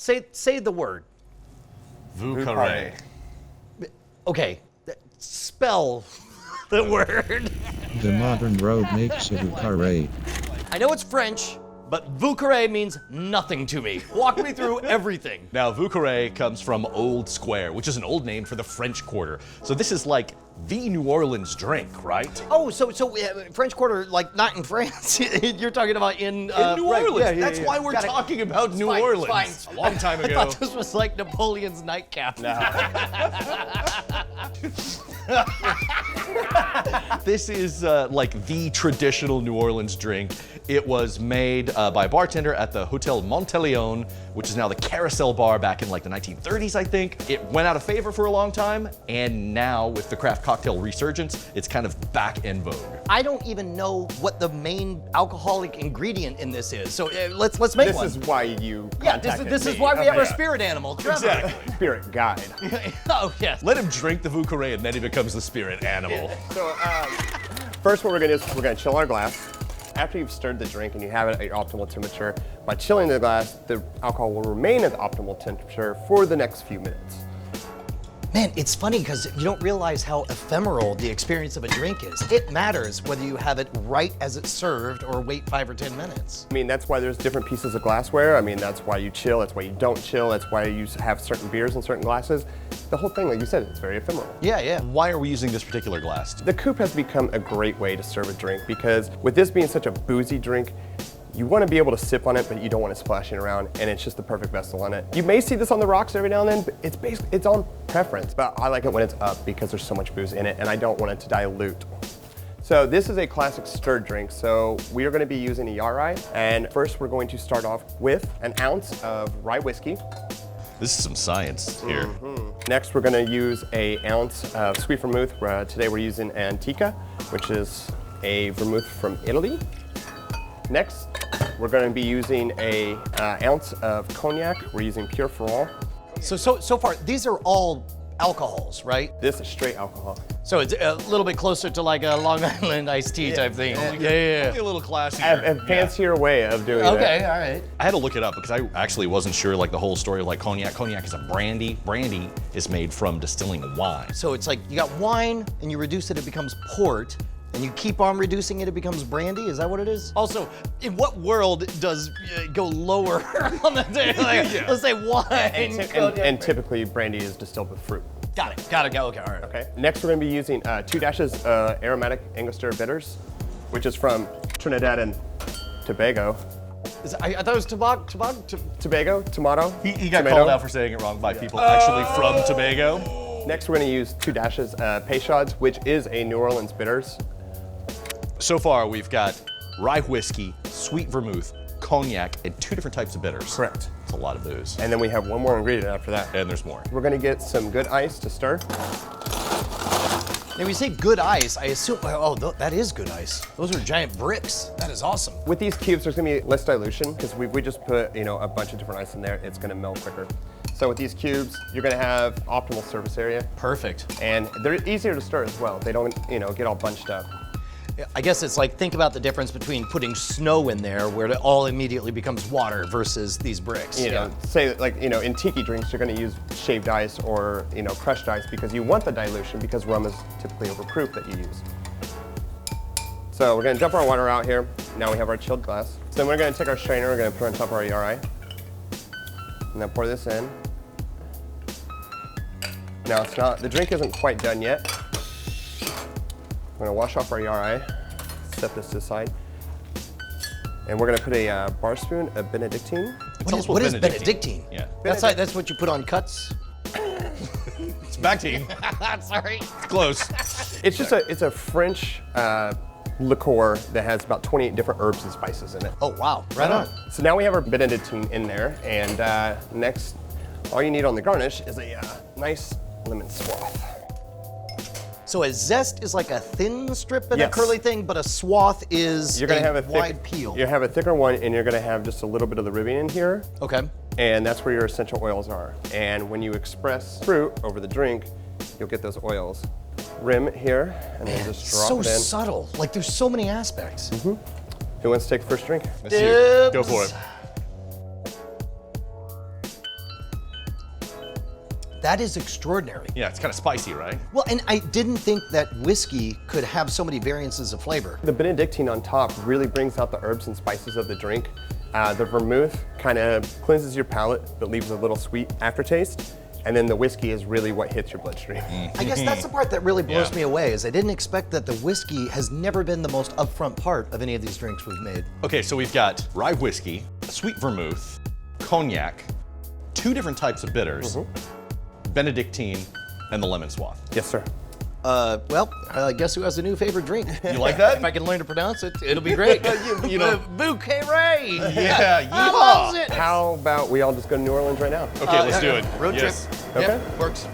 Say the word. Vieux Carre. Okay, spell the word. The modern road makes a Vieux Carre. I know it's French, but Vieux Carre means nothing to me. Walk me through everything. Now, Vieux Carre comes from Old Square, which is an old name for the French Quarter. So this is like the New Orleans drink, right? Oh, so French Quarter, like not in France. You're talking about in New right, Orleans. yeah, That's why we're talking about New fine, Orleans. Fine. A long time ago. I thought this was like Napoleon's nightcap. No. This is like the traditional New Orleans drink. It was made by a bartender at the Hotel Monteleone, which is now the Carousel Bar back in like the 1930s, I think. It went out of favor for a long time, and now with the craft cocktail resurgence, it's kind of back in vogue. I don't even know what the main alcoholic ingredient in this is. So let's make one. This is why you Yeah, contacted this is me. why we have our Okay. spirit animal, Trever. Exactly. Spirit guide. Oh, yes. Let him drink the Vieux Carre, and then he becomes the spirit animal. So first what we're gonna do is we're gonna chill our glass. After you've stirred the drink and you have it at your optimal temperature, by chilling the glass, the alcohol will remain at the optimal temperature for the next few minutes. Man, it's funny because you don't realize how ephemeral the experience of a drink is. It matters whether you have it right as it's served or wait 5 or 10 minutes. I mean, that's why there's different pieces of glassware. I mean, that's why you chill, that's why you don't chill, that's why you have certain beers in certain glasses. The whole thing, like you said, it's very ephemeral. Yeah. Why are we using this particular glass? The coupe has become a great way to serve a drink because with this being such a boozy drink, you want to be able to sip on it, but you don't want it splashing around, and it's just the perfect vessel on it. You may see this on the rocks every now and then, but it's on preference. But I like it when it's up because there's so much booze in it, and I don't want it to dilute. So this is a classic stirred drink. So we are going to be using a yarai, and first we're going to start off with an ounce of rye whiskey. This is some science here. Next, we're going to use an ounce of sweet vermouth. Today we're using Antica, which is a vermouth from Italy. Next, we're going to be using an ounce of cognac. We're using Pure Ferrand. So far, these are all alcohols, right? This is straight alcohol. So it's a little bit closer to like a Long Island iced tea type thing. Yeah. A little classier. A fancier way of doing it. Okay, all right. I had to look it up because I actually wasn't sure like the whole story of like cognac. Cognac is a brandy. Brandy is made from distilling wine. So it's like you got wine and you reduce it, it becomes port. And you keep on reducing it, it becomes brandy? Is that what it is? Also, in what world does go lower on the day? Like, let's say wine. And typically, brandy is distilled with fruit. Got it. Okay, all right. Okay. Next, we're going to be using 2 dashes aromatic angostura bitters, which is from Trinidad and Tobago. I thought it was Tobago, tomato. He got tomato. called out for saying it wrong by people actually from Tobago. Next, we're going to use 2 dashes peychauds, which is a New Orleans bitters. So far, we've got rye whiskey, sweet vermouth, cognac, and 2 different types of bitters. Correct. It's a lot of booze. And then we have one more ingredient after that. And there's more. We're going to get some good ice to stir. Now, when you say good ice, I assume, that is good ice. Those are giant bricks. That is awesome. With these cubes, there's going to be less dilution because we just put a bunch of different ice in there. It's going to melt quicker. So with these cubes, you're going to have optimal surface area. Perfect. And they're easier to stir as well. They don't, get all bunched up. I guess it's like, think about the difference between putting snow in there where it all immediately becomes water versus these bricks. Say like, in tiki drinks, you're going to use shaved ice or, crushed ice because you want the dilution because rum is typically overproof that you use. So we're going to dump our water out here. Now we have our chilled glass. So then we're going to take our strainer, we're going to put it on top of our yarai. And then pour this in. Now the drink isn't quite done yet. We're gonna wash off our yarai, set this to the side, and we're gonna put a bar spoon of bénédictine. What is bénédictine? Yeah. That's what you put on cuts? It's Bactine. Sorry. It's close. It's just a French liqueur that has about 28 different herbs and spices in it. Oh, wow. Right on. So now we have our bénédictine in there, and next, all you need on the garnish is a nice lemon swath. So a zest is like a thin strip and Yes. a curly thing, but a swath is You're gonna have a wide peel. You have a thicker one, and you're gonna have just a little bit of the ribbing in here. Okay. And that's where your essential oils are. And when you express fruit over the drink, you'll get those oils. Rim it here, and then just drop So it in. subtle. Like there's so many aspects. Who wants to take the first drink? Let's see. Go Dibs. for it. That is extraordinary. Yeah, it's kind of spicy, right? Well, and I didn't think that whiskey could have so many variances of flavor. The bénédictine on top really brings out the herbs and spices of the drink. The vermouth kind of cleanses your palate, but leaves a little sweet aftertaste. And then the whiskey is really what hits your bloodstream. I guess that's the part that really blows Yeah. me away, is I didn't expect that the whiskey has never been the most upfront part of any of these drinks we've made. Okay, so we've got rye whiskey, sweet vermouth, cognac, 2 different types of bitters, bénédictine, and the lemon swath. Yes, sir. Well, guess who has a new favorite drink? You like that? If I can learn to pronounce it, it'll be great. You know. Vieux Carre. Yeah, I loves it. How about we all just go to New Orleans right now? Okay, let's do it. Road Yes. trip. Okay. Yep, works.